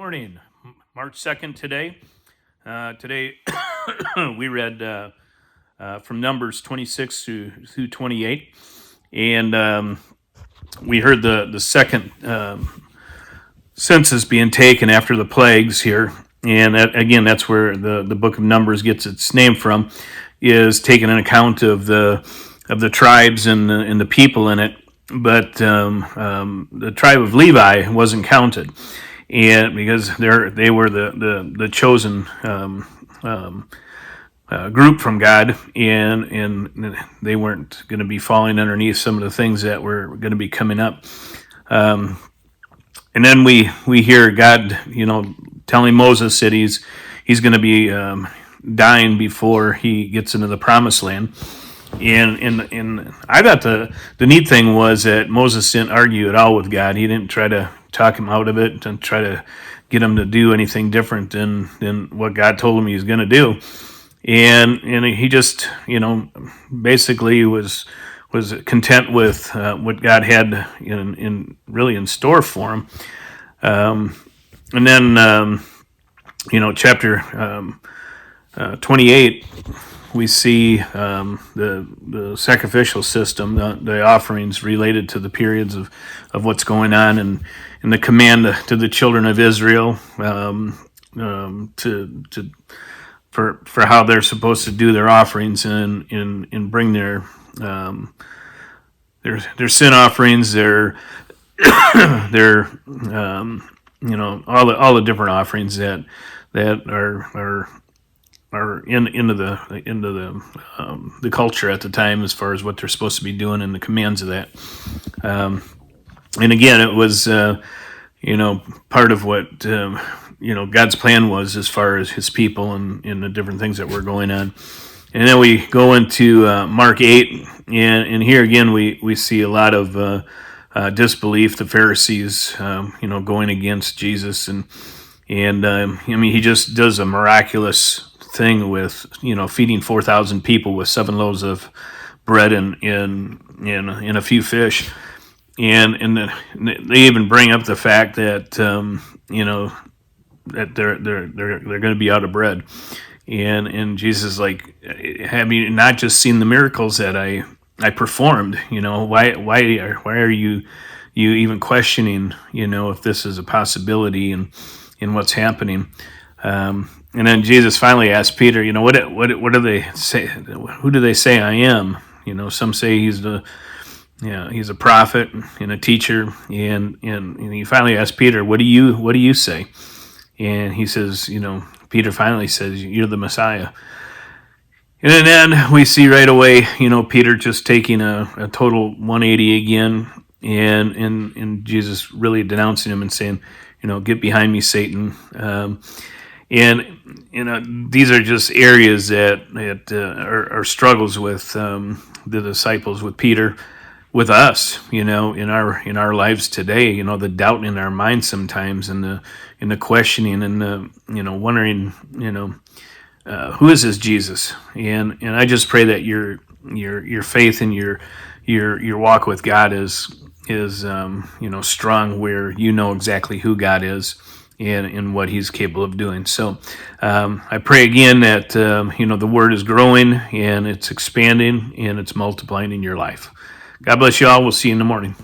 Morning, March 2nd today. Today we read from Numbers 26 through 28, and we heard the second census being taken after the plagues here. And again, that's where the book of Numbers gets its name from, is taking an account of the tribes and the people in it. But the tribe of Levi wasn't counted, and because they were the chosen group from God, and they weren't going to be falling underneath some of the things that were going to be coming up. And then we hear God, telling Moses that he's going to be dying before he gets into the promised land. And I thought the neat thing was that Moses didn't argue at all with God. He didn't try to talk him out of it and try to get him to do anything different than what God told him he was going to do. And he just, basically was content with what God had in store for him. And then, chapter 28, we see the sacrificial system, the offerings related to the periods of what's going on, and the command to the children of Israel for how they're supposed to do their offerings and bring their sin offerings, their all the different offerings that are into the culture at the time, as far as what they're supposed to be doing and the commands of that. And again, it was part of what God's plan was as far as His people and the different things that were going on. And then we go into Mark 8, and here again we see a lot of disbelief. The Pharisees, going against Jesus, and he just does a miraculous thing with feeding 4,000 people with 7 loaves of bread and a few fish, and they even bring up the fact that that they're going to be out of bread, and Jesus is like, have you not just seen the miracles that I performed? Why are you even questioning if this is a possibility and what's happening? And then Jesus finally asked Peter, what do they say? Who do they say I am? Some say he's a prophet and a teacher. And he finally asked Peter, what do you say? And he says, Peter finally says, you're the Messiah. And then we see right away, Peter just taking a total 180 again, and Jesus really denouncing him and saying, get behind me, Satan. And these are just areas that are struggles with the disciples, with Peter, with us, in our lives today. The doubt in our minds sometimes, and the questioning, and the wondering, who is this Jesus? And I just pray that your faith and your walk with God is strong, where exactly who God is and what He's capable of doing. So I pray again that the Word is growing and it's expanding and it's multiplying in your life. God bless you all. We'll see you in the morning.